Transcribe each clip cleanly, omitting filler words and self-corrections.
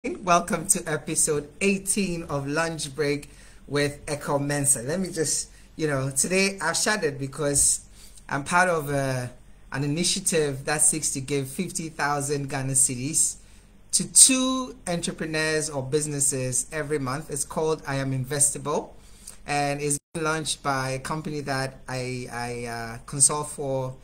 Welcome to episode 18 of Lunch Break with Ekow Mensah. Let me just, today I've shouted because I'm part of an initiative that seeks to give 50,000 Ghana cedis to two entrepreneurs or businesses every month. It's called I Am Investable, and it's being launched by a company that I consult for.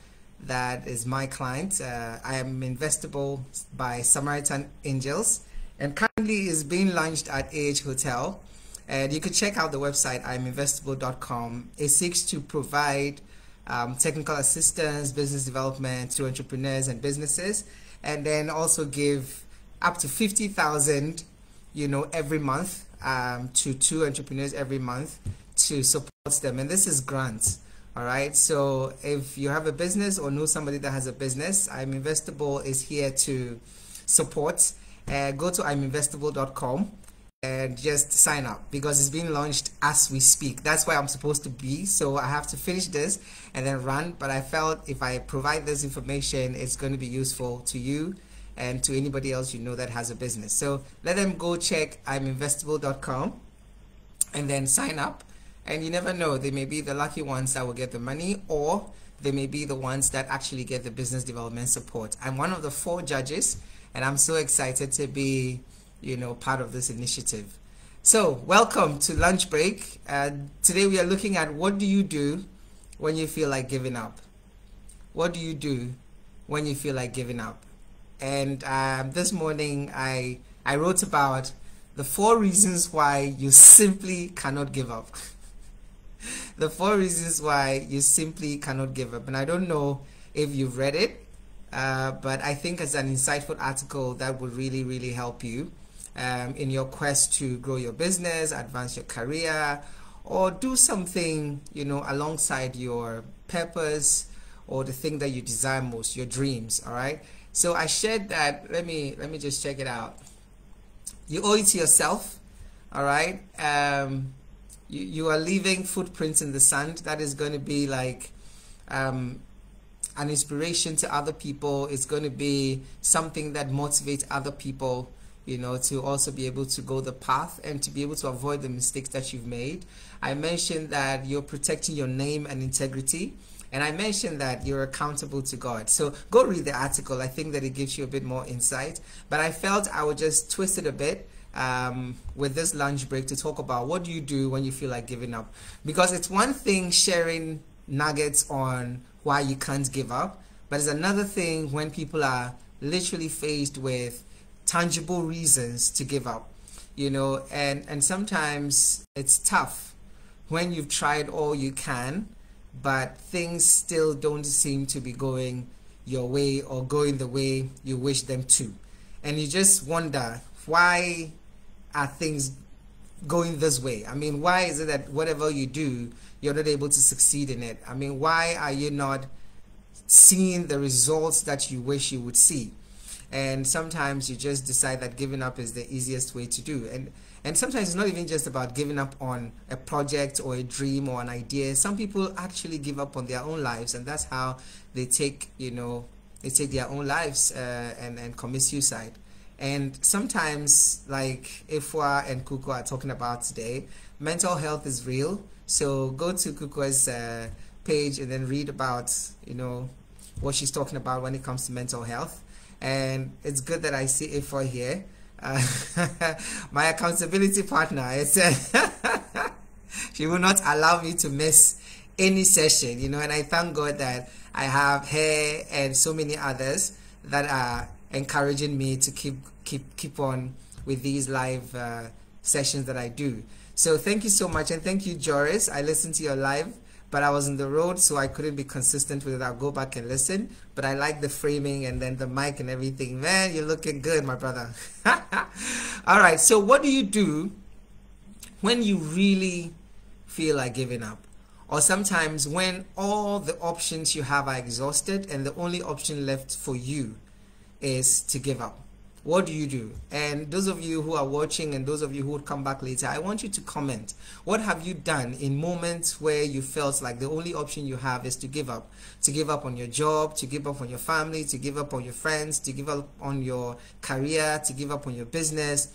That is my client. I Am Investable by Samaritan Angels, and currently is being launched at Hotel. And you can check out the website iaminvestable.com. It seeks to provide technical assistance, business development to entrepreneurs and businesses, and then also give up to 50,000, every month to two entrepreneurs every month to support them. And this is grants. All right, so if you have a business or know somebody that has a business, I'm Investable is here to support. Go to iaminvestable.com and just sign up because it's being launched as we speak. That's where I'm supposed to be, so I have to finish this and then run. But I felt if I provide this information, it's going to be useful to you and to anybody else that has a business. So let them go check iaminvestable.com and then sign up. And you never know, they may be the lucky ones that will get the money, or they may be the ones that actually get the business development support. I'm one of the 4 judges, and I'm so excited to be, part of this initiative. So welcome to Lunch Break. Today we are looking at what do you do when you feel like giving up? What do you do when you feel like giving up? And this morning I wrote about the 4 reasons why you simply cannot give up. The 4 reasons why you simply cannot give up. And I don't know if you've read it, but I think it's an insightful article that would really, really help you in your quest to grow your business, advance your career, or do something, alongside your purpose or the thing that you desire most, your dreams. All right. So I shared that. Let me just check it out. You owe it to yourself. All right. You are leaving footprints in the sand. That is going to be like an inspiration to other people. It's going to be something that motivates other people, to also be able to go the path and to be able to avoid the mistakes that you've made. I mentioned that you're protecting your name and integrity. And I mentioned that you're accountable to God. So go read the article. I think that it gives you a bit more insight. But I felt I would just twist it a bit with this lunch break to talk about what do you do when you feel like giving up. Because it's one thing sharing nuggets on why you can't give up, but it's another thing when people are literally faced with tangible reasons to give up, and sometimes it's tough when you've tried all you can, but things still don't seem to be going your way or going the way you wish them to. And you just wonder, why are things going this way? I mean, why is it that whatever you do, you're not able to succeed in it? I mean, why are you not seeing the results that you wish you would see? And sometimes you just decide that giving up is the easiest way to do. And sometimes it's not even just about giving up on a project or a dream or an idea. Some people actually give up on their own lives, and that's how they take, they take their own lives and commit suicide. And sometimes, like Ifwa and Kuku are talking about today, mental health is real. So go to Kuku's page and then read about, what she's talking about when it comes to mental health. And it's good that I see Ifwa here. My accountability partner. She will not allow me to miss any session, and I thank God that I have her and so many others that are encouraging me to keep on with these live sessions that I do. So thank you so much, and thank you, Joris. I listened to your live, but I was on the road, so I couldn't be consistent with it. I'll go back and listen, but I like the framing and then the mic and everything. Man, you're looking good, my brother. All right, so what do you do when you really feel like giving up? Or sometimes when all the options you have are exhausted and the only option left for you is to give up. What do you do? And those of you who are watching and those of you who would come back later, I want you to comment. What have you done in moments where you felt like the only option you have is to give up? To give up on your job, to give up on your family, to give up on your friends, to give up on your career, to give up on your business.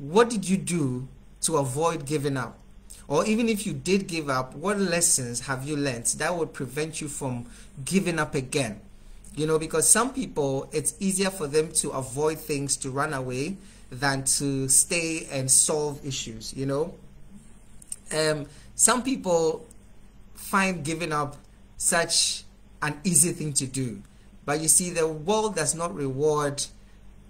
What did you do to avoid giving up? Or even if you did give up, what lessons have you learned that would prevent you from giving up again? You know, because some people, it's easier for them to avoid things, to run away, than to stay and solve issues, you know. Some people find giving up such an easy thing to do. But you see, the world does not reward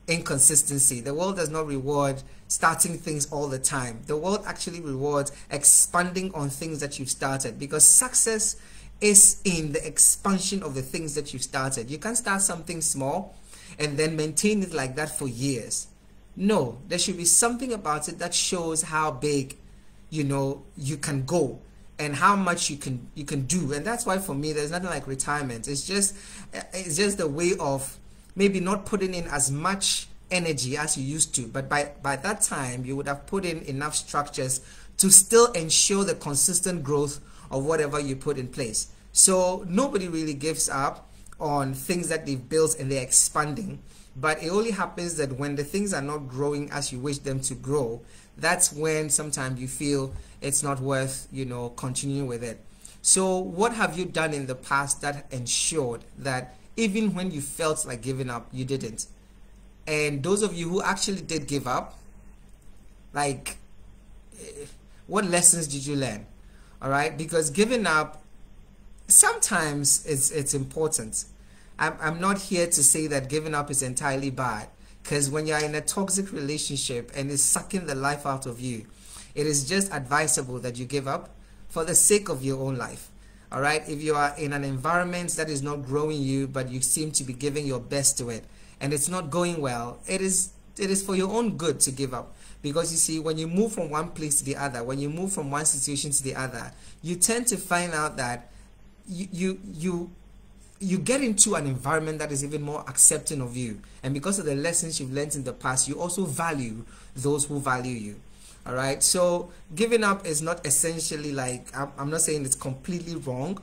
inconsistency. The world does not reward starting things all the time. The world actually rewards expanding on things that you've started, because success is in the expansion of the things that you started. You can't start something small and then maintain it like that for years. No, there should be something about it that shows how big, you know, you can go and how much you can do. And that's why for me, there's nothing like retirement. It's just the way of maybe not putting in as much energy as you used to, but by that time you would have put in enough structures to still ensure the consistent growth of whatever you put in place. So nobody really gives up on things that they've built and they're expanding, but it only happens that when the things are not growing as you wish them to grow, that's when sometimes you feel it's not worth, you know, continuing with it. So what have you done in the past that ensured that even when you felt like giving up, you didn't? And those of you who actually did give up, like, what lessons did you learn? All right, because giving up sometimes it's important. I'm not here to say that giving up is entirely bad, because when you're in a toxic relationship and it's sucking the life out of you, it is just advisable that you give up for the sake of your own life. All right, if you are in an environment that is not growing you, but you seem to be giving your best to it and it's not going well, it is for your own good to give up. Because you see, when you move from one place to the other, when you move from one situation to the other, you tend to find out that you get into an environment that is even more accepting of you. And because of the lessons you've learned in the past, you also value those who value you. All right. So giving up is not essentially like, I'm not saying it's completely wrong,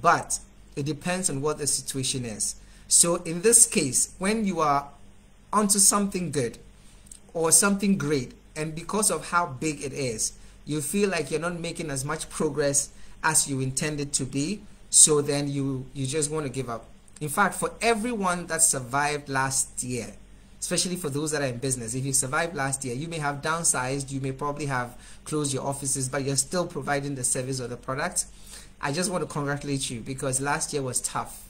but it depends on what the situation is. So in this case, when you are onto something good or something great, and because of how big it is, you feel like you're not making as much progress as you intended to be, so then you just want to give up. In fact, for everyone that survived last year, especially for those that are in business, if you survived last year, you may have downsized, you may probably have closed your offices, but you're still providing the service or the product. I just want to congratulate you, because last year was tough,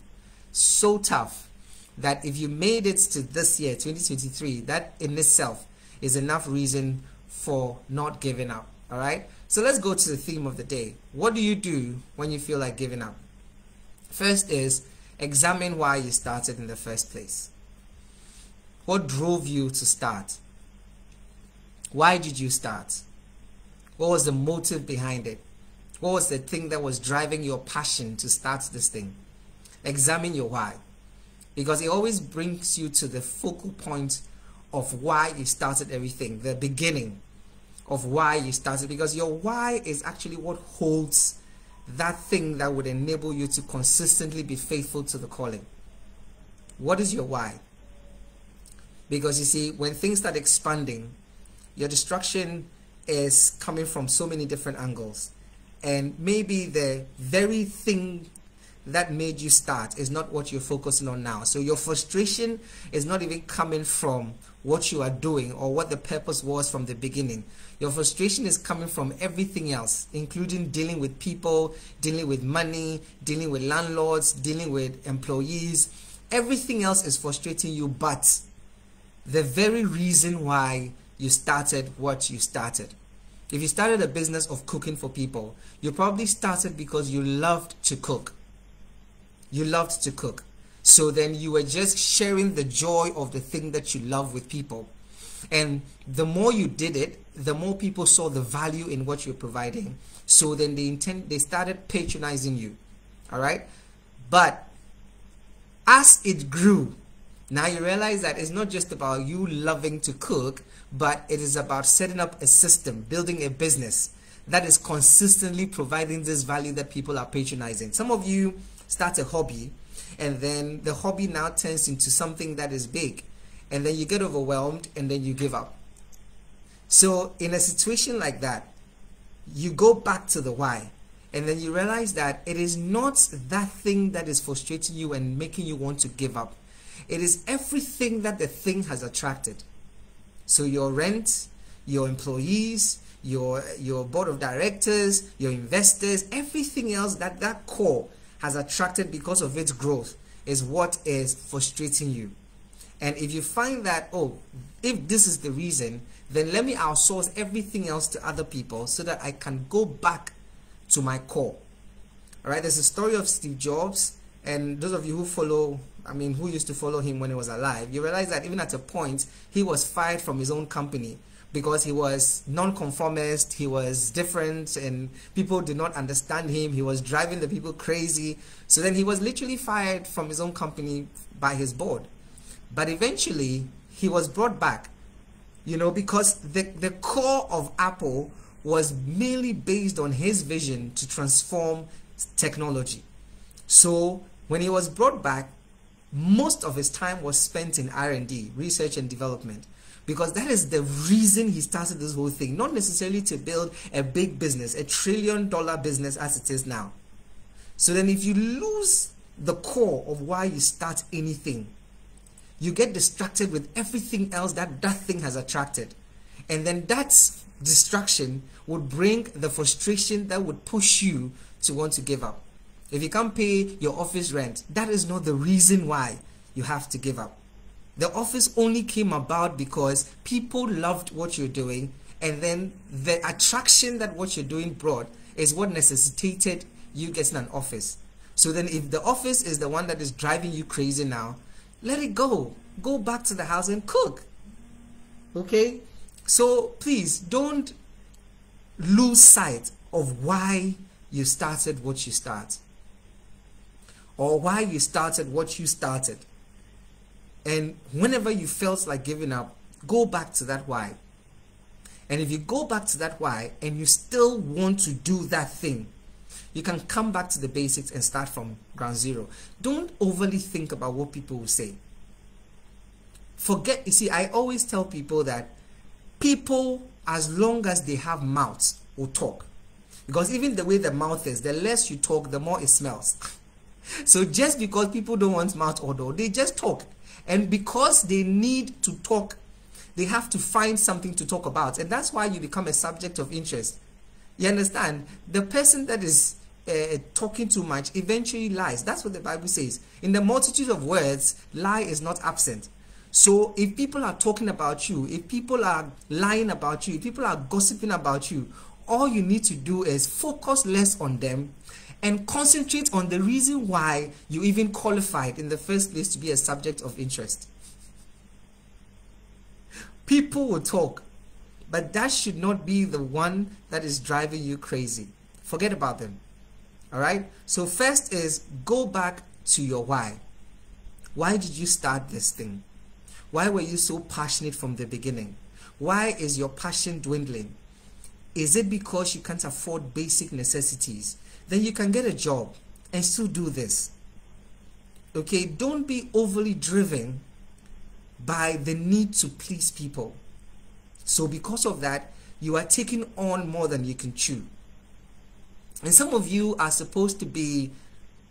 so tough that if you made it to this year, 2023, that in itself is enough reason for not giving up. All right, so let's go to the theme of the day. What do you do when you feel like giving up? First is examine why you started in the first place. What drove you to start? Why did you start? What was the motive behind it? What was the thing that was driving your passion to start this thing? Examine your why, because it always brings you to the focal point of why you started everything, the beginning of why you started, because your why is actually what holds that thing that would enable you to consistently be faithful to the calling. What is your why? Because you see, when things start expanding, your distraction is coming from so many different angles, and maybe the very thing that made you start is not what you're focusing on now. So your frustration is not even coming from what you are doing or what the purpose was from the beginning. Your frustration is coming from everything else, including dealing with people, dealing with money, dealing with landlords, dealing with employees. Everything else is frustrating you, but the very reason why you started what you started. If you started a business of cooking for people, you probably started because you loved to cook. You loved to cook. So then you were just sharing the joy of the thing that you love with people. And the more you did it, the more people saw the value in what you're providing. So then they started patronizing you. All right? But as it grew, Now you realize that it's not just about you loving to cook, but it is about setting up a system, building a business that is consistently providing this value that people are patronizing. Some of you start a hobby, and then the hobby now turns into something that is big, and then you get overwhelmed, and then you give up. So in a situation like that, you go back to the why, and then you realize that it is not that thing that is frustrating you and making you want to give up. It is everything that the thing has attracted. So your rent, your employees, your board of directors, your investors, everything else that core has attracted because of its growth is what is frustrating you. And if you find that, oh, if this is the reason, then let me outsource everything else to other people so that I can go back to my core. All right, there's a story of Steve Jobs, and those of you who follow, who used to follow him when he was alive, you realize that even at a point, he was fired from his own company because he was non-conformist, he was different, and people did not understand him. He was driving the people crazy. So then he was literally fired from his own company by his board. But eventually, he was brought back, because the core of Apple was mainly based on his vision to transform technology. So when he was brought back, most of his time was spent in R&D, research and development, because that is the reason he started this whole thing, not necessarily to build a big business, $1 trillion business as it is now. So then if you lose the core of why you start anything, you get distracted with everything else that thing has attracted. And then that distraction would bring the frustration that would push you to want to give up. If you can't pay your office rent, that is not the reason why you have to give up. The office only came about because people loved what you're doing, and then the attraction that what you're doing brought is what necessitated you getting an office. So then if the office is the one that is driving you crazy now, let it go. Go back to the house and cook. Okay? So please don't lose sight of why you started what you start, or why you started what you started. And whenever you felt like giving up, go back to that why. And if you go back to that why and you still want to do that thing, you can come back to the basics and start from ground zero. Don't overly think about what people will say. Forget, you see, I always tell people that people, as long as they have mouths, will talk. Because even the way the mouth is, the less you talk, the more it smells. So just because people don't want mouth odor, they just talk. And because they need to talk, they have to find something to talk about. And that's why you become a subject of interest. You understand? The person that is talking too much eventually lies. That's what the Bible says. In the multitude of words, lie is not absent. So if people are talking about you, if people are lying about you, if people are gossiping about you, all you need to do is focus less on them and concentrate on the reason why you even qualified in the first place to be a subject of interest. People will talk, but that should not be the one that is driving you crazy. Forget about them. All right? So first is go back to your why. Why did you start this thing? Why were you so passionate from the beginning? Why is your passion dwindling? Is it because you can't afford basic necessities? Then you can get a job and still do this. Okay, don't be overly driven by the need to please people. So because of that, you are taking on more than you can chew. And some of you are supposed to be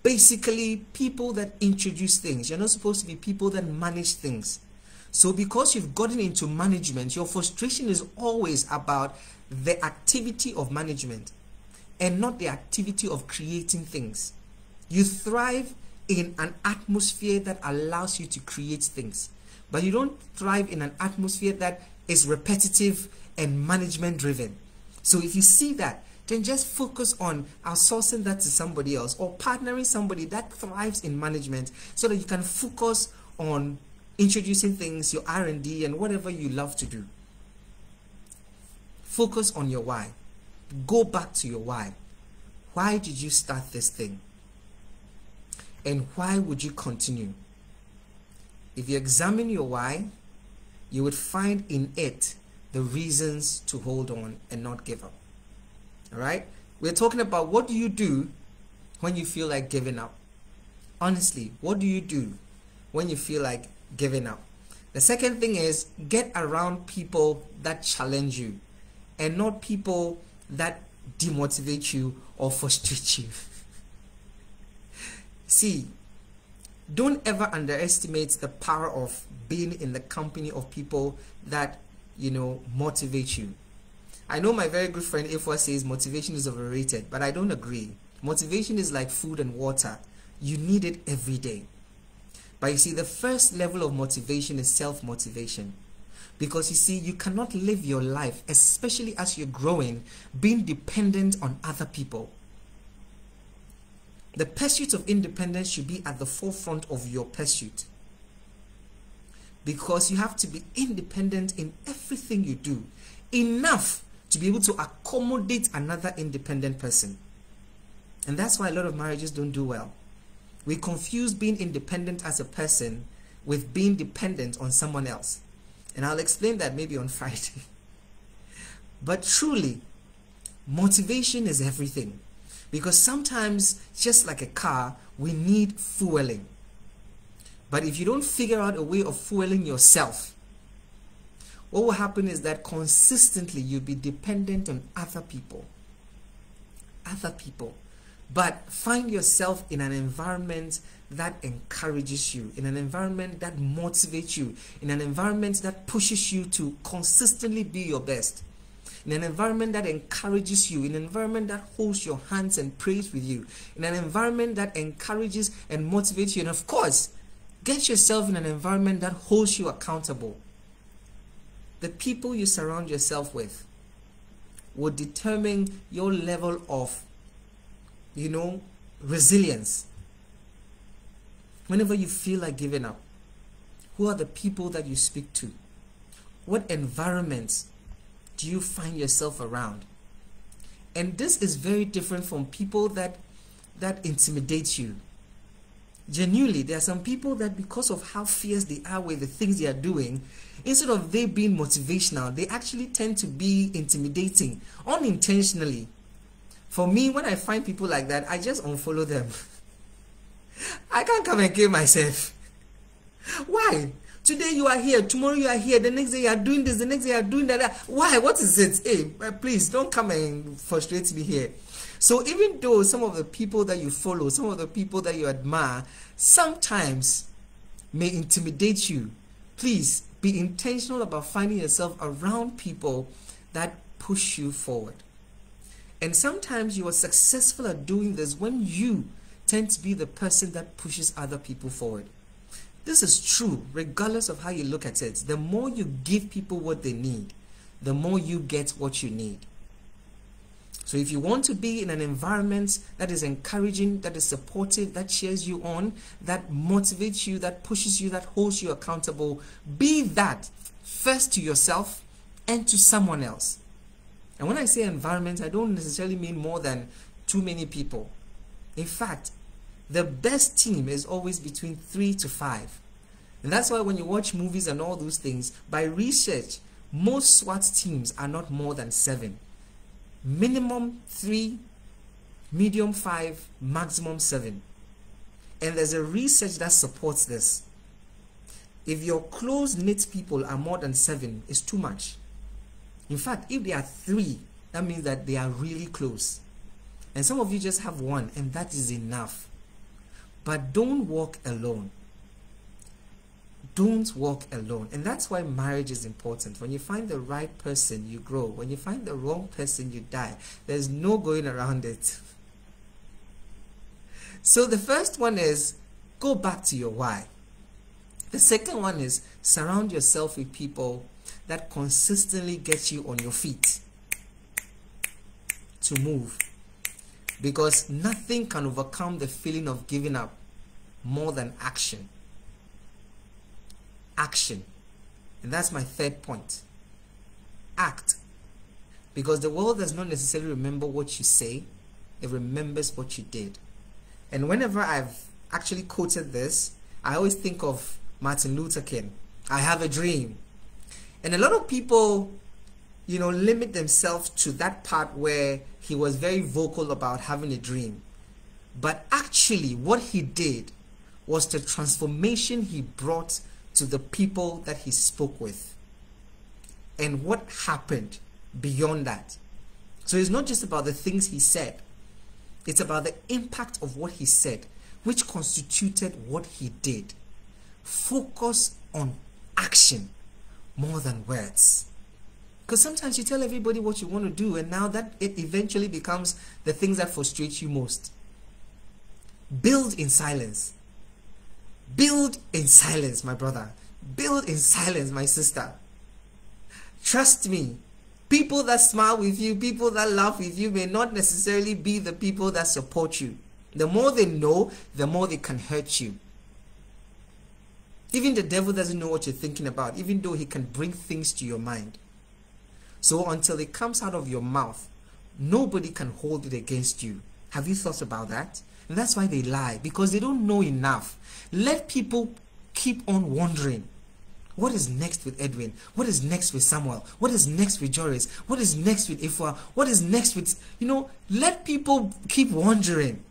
basically people that introduce things. You're not supposed to be people that manage things. So because you've gotten into management, your frustration is always about the activity of management and not the activity of creating things. You thrive in an atmosphere that allows you to create things, but you don't thrive in an atmosphere that is repetitive and management driven. So if you see that, then just focus on outsourcing that to somebody else or partnering somebody that thrives in management so that you can focus on introducing things, your R&D and whatever you love to do. Focus on your why. Go back to your why. Why did you start this thing? And why would you continue? if you examine your why, you would find in it the reasons to hold on and not give up. All right? We're talking about what do you do when you feel like giving up? Honestly, what do you do when you feel like giving up? The second thing is get around people that challenge you and not people that demotivate you or frustrate you. See, don't ever underestimate the power of being in the company of people that, motivate you. I know my very good friend Efwa says motivation is overrated, but I don't agree. Motivation is like food and water. You need it every day. But you see, the first level of motivation is self-motivation. Because you see, you cannot live your life, especially as you're growing, being dependent on other people. The pursuit of independence should be at the forefront of your pursuit. Because you have to be independent in everything you do. Enough to be able to accommodate another independent person. And that's why a lot of marriages don't do well. We confuse being independent as a person with being dependent on someone else. And I'll explain that maybe on Friday. But truly, motivation is everything. Because sometimes, just like a car, we need fueling. But if you don't figure out a way of fueling yourself, what will happen is that consistently you'll be dependent on other people. Other people. But find yourself in an environment that encourages you, in an environment that motivates you, in an environment that pushes you to consistently be your best, in an environment that encourages you, in an environment that holds your hands and prays with you, in an environment that encourages and motivates you, and of course, get yourself in an environment that holds you accountable. The people you surround yourself with will determine your level of resilience. Whenever you feel like giving up, who are the people that you speak to? What environments do you find yourself around? And this is very different from people that intimidate you. Genuinely, there are some people that, because of how fierce they are with the things they are doing, instead of they being motivational, they actually tend to be intimidating unintentionally. For me, when I find people like that, I just unfollow them. I can't come and kill myself. Why? Today you are here, tomorrow you are here, the next day you are doing this, the next day you are doing that. Why? What is it? Hey, please don't come and frustrate me here. So even though some of the people that you follow, some of the people that you admire, sometimes may intimidate you, please be intentional about finding yourself around people that push you forward. And sometimes you are successful at doing this when you tend to be the person that pushes other people forward. This is true regardless of how you look at it. The more you give people what they need, the more you get what you need. So if you want to be in an environment that is encouraging, that is supportive, that cheers you on, that motivates you, that pushes you, that holds you accountable, be that first to yourself and to someone else. And when I say environment, I don't necessarily mean more than too many people. In fact, the best team is always between 3 to 5. And that's why when you watch movies and all those things, by research, most SWAT teams are not more than 7. Minimum 3, medium 5, maximum 7. And there's a research that supports this. If your close-knit people are more than 7, it's too much. In fact, if they are 3, that means that they are really close. And some of you just have 1, and that is enough. But don't walk alone. Don't walk alone. And that's why marriage is important. When you find the right person, you grow. When you find the wrong person, you die. There's no going around it. So the first one is go back to your why. The second one is surround yourself with people that consistently get you on your feet to move. Because nothing can overcome the feeling of giving up more than action. Action. And that's my third point. Act. Because the world does not necessarily remember what you say, it remembers what you did. And whenever I've actually quoted this, I always think of Martin Luther King. I have a dream. And a lot of people, limit themselves to that part where he was very vocal about having a dream. But actually, what he did was the transformation he brought to the people that he spoke with. And what happened beyond that. So it's not just about the things he said. It's about the impact of what he said, which constituted what he did. Focus on action more than words. Because sometimes you tell everybody what you want to do, and now that it eventually becomes the things that frustrate you most. Build in silence. Build in silence, my brother. Build in silence, my sister. Trust me. People that smile with you, people that laugh with you may not necessarily be the people that support you. The more they know, the more they can hurt you. Even the devil doesn't know what you're thinking about, even though he can bring things to your mind. So until it comes out of your mouth, nobody can hold it against you. Have you thought about that? And that's why they lie, because they don't know enough. Let people keep on wondering. What is next with Edwin? What is next with Samuel? What is next with Joris? What is next with Ifwa? What is next with, let people keep wondering.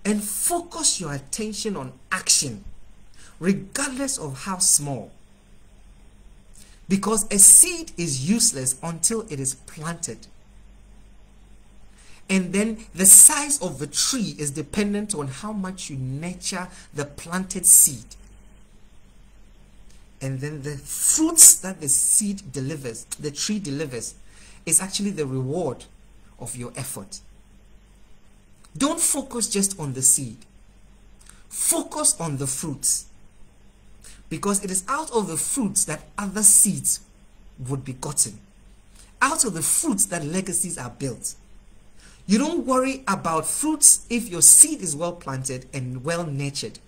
And focus your attention on action, regardless of how small. Because a seed is useless until it is planted. And then the size of the tree is dependent on how much you nurture the planted seed. And then the fruits that the seed delivers, the tree delivers, is actually the reward of your effort. Don't focus just on the seed. Focus on the fruits. Because it is out of the fruits that other seeds would be gotten. Out of the fruits that legacies are built. You don't worry about fruits if your seed is well planted and well nurtured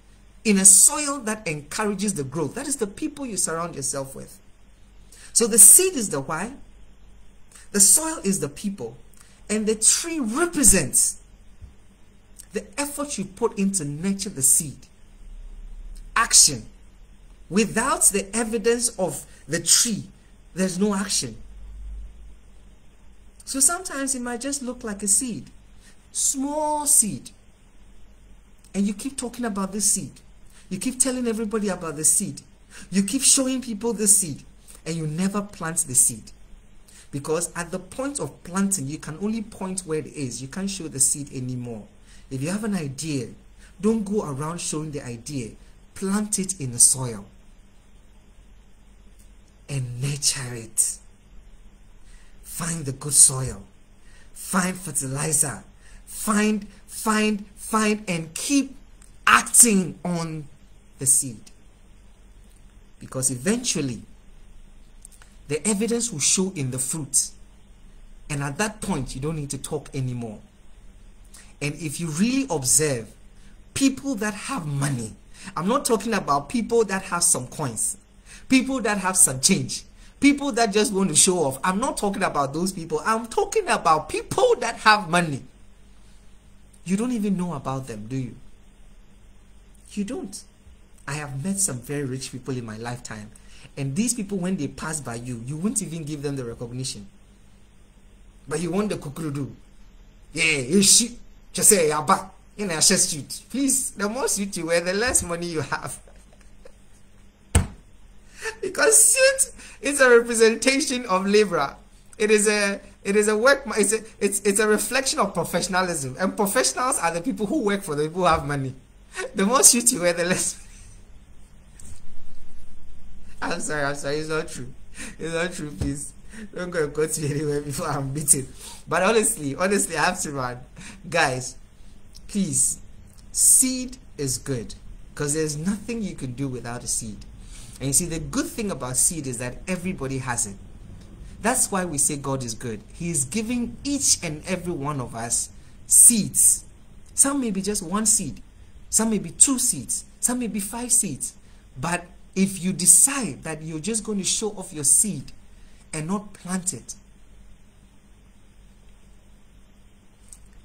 in a soil that encourages the growth. That is the people you surround yourself with. So the seed is the why, the soil is the people, and the tree represents the effort you put in to nurture the seed. Action. Without the evidence of the tree, there's no action. So sometimes it might just look like a seed, small seed, and you keep talking about this seed. You keep telling everybody about the seed. You keep showing people the seed, and you never plant the seed. Because at the point of planting, you can only point where it is. You can't show the seed anymore. If you have an idea, don't go around showing the idea. Plant it in the soil and nurture it. Find the good soil. Find fertilizer. Find and keep acting on the seed. Because eventually, the evidence will show in the fruit. And at that point, you don't need to talk anymore. And if you really observe, people that have money, I'm not talking about people that have some coins, people that have some change, people that just want to show off. I'm not talking about those people. I'm talking about people that have money. You don't even know about them, do you? You don't. I have met some very rich people in my lifetime. And these people, when they pass by you, you won't even give them the recognition. But you want the kukurudu. Yeah, you shit. Just say, yeah, but in a suit. Please, the more suit you wear, the less money you have. Because suit is a representation of labor. It is a work. It's a reflection of professionalism. And professionals are the people who work for the people who have money. The more suit you wear, the less. I'm sorry. It's not true. It's not true, please. Don't go and go to anywhere before I'm beaten. But honestly, I have to run. Guys, please, seed is good. Because there's nothing you can do without a seed. And you see, the good thing about seed is that everybody has it. That's why we say God is good. He is giving each and every one of us seeds. Some may be just one seed. Some may be 2 seeds. Some may be 5 seeds. But if you decide that you're just going to show off your seed and not plant it,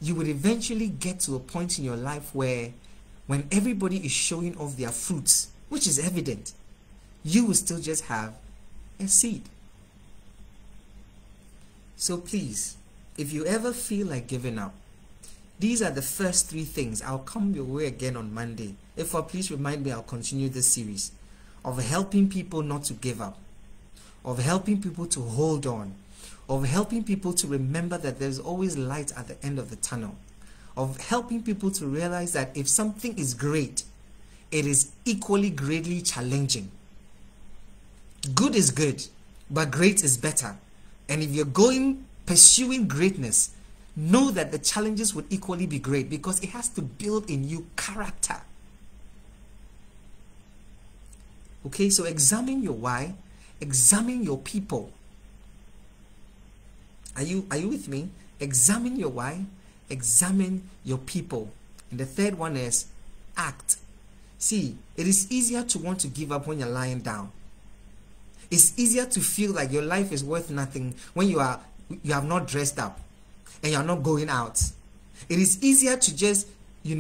you would eventually get to a point in your life where when everybody is showing off their fruits, which is evident, you will still just have a seed. So please, if you ever feel like giving up, these are the first 3 things. I'll come your way again on Monday. Please remind me, I'll continue this series of helping people not to give up, of helping people to hold on, of helping people to remember that there's always light at the end of the tunnel, of helping people to realize that if something is great, it is equally greatly challenging. Good is good, but great is better. And if you're pursuing greatness, know that the challenges would equally be great, because it has to build in you character. Okay, so examine your why, examine your people. Are you with me? Examine your why, examine your people. And the third one is act. See, it is easier to want to give up when you're lying down. It's easier to feel like your life is worth nothing when you have not dressed up and you're not going out. It is easier to just,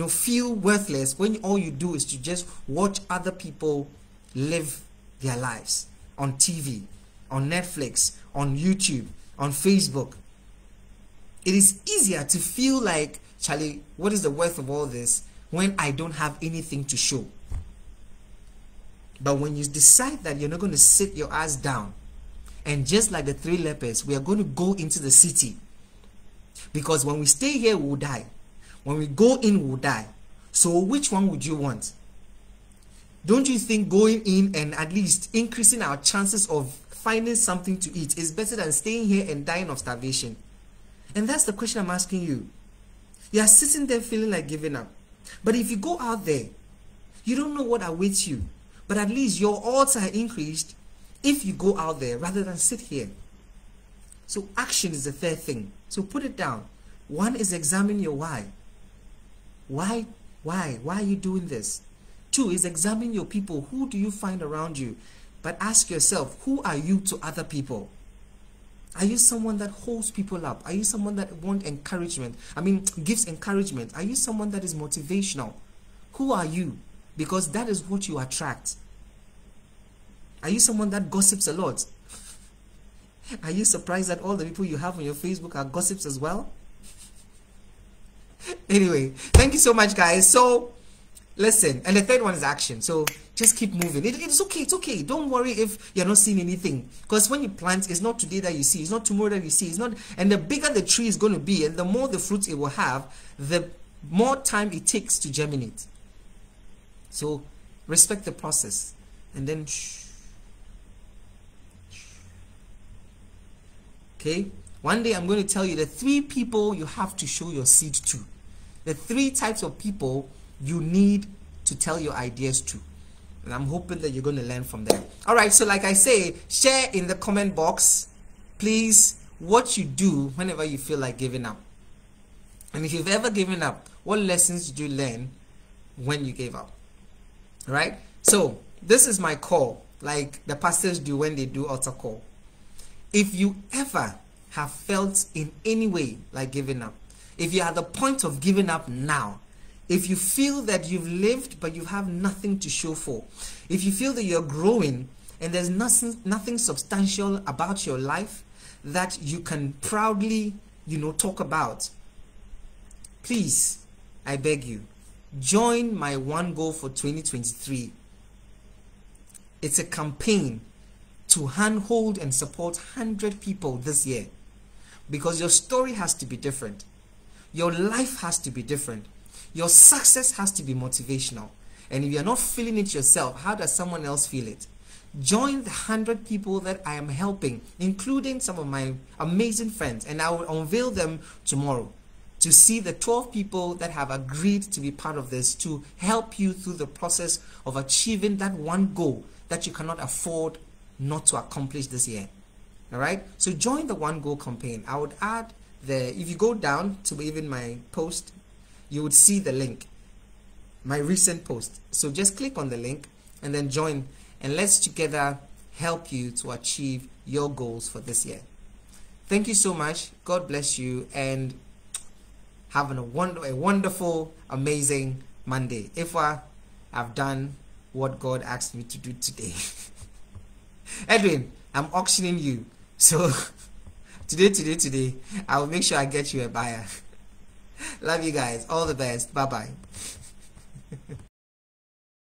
feel worthless when all you do is to just watch other people live their lives on TV, on Netflix, on YouTube, on Facebook. It is easier to feel like, Charlie, what is the worth of all this when I don't have anything to show? But when you decide that you're not going to sit your ass down, and just like the 3 lepers, we are going to go into the city, because when we stay here, we'll die. When we go in, we'll die. So which one would you want? Don't you think going in and at least increasing our chances of finding something to eat is better than staying here and dying of starvation? And that's the question I'm asking you. You are sitting there feeling like giving up. But if you go out there, you don't know what awaits you. But at least your odds are increased if you go out there rather than sit here. So action is the third thing. So put it down. 1 is examine your why. Why are you doing this? 2 is examine your people. Who do you find around you? But ask yourself, who are you to other people? Are you someone that holds people up? Are you someone that wants encouragement? Gives encouragement. Are you someone that is motivational? Who are you? Because that is what you attract. Are you someone that gossips a lot? Are you surprised that all the people you have on your Facebook are gossips as well? Anyway, thank you so much, guys. So, listen. And the third one is action. So, just keep moving. It's okay. It's okay. Don't worry if you're not seeing anything. Because when you plant, it's not today that you see. It's not tomorrow that you see. It's not. And the bigger the tree is going to be, and the more the fruit it will have, the more time it takes to germinate. So, respect the process. And then, okay? One day I'm going to tell you the 3 people you have to show your seed to. The 3 types of people you need to tell your ideas to. And I'm hoping that you're going to learn from them. Alright, so like I say, share in the comment box, please, what you do whenever you feel like giving up. And if you've ever given up, what lessons did you learn when you gave up? Alright, so this is my call, like the pastors do when they do altar call. If you ever have felt in any way like giving up, if you're at the point of giving up now, if you feel that you've lived but you have nothing to show for, if you feel that you're growing and there's nothing substantial about your life that you can proudly, talk about, please, I beg you, join my One Goal for 2023. It's a campaign to handhold and support 100 people this year, because your story has to be different. Your life has to be different. Your success has to be motivational. And if you're not feeling it yourself, how does someone else feel it? Join the 100 people that I am helping, including some of my amazing friends, and I will unveil them tomorrow to see the 12 people that have agreed to be part of this, to help you through the process of achieving that one goal that you cannot afford not to accomplish this year. All right, so join the One Goal campaign. I would add if you go down to even my post, you would see the link, my recent post. So just click on the link and then join, and let's together help you to achieve your goals for this year. Thank you so much. God bless you, and have a wonderful, amazing Monday. If I've done what God asked me to do today. Edwin, I'm auctioning you. So today, I will make sure I get you a buyer. Love you guys. All the best. Bye-bye.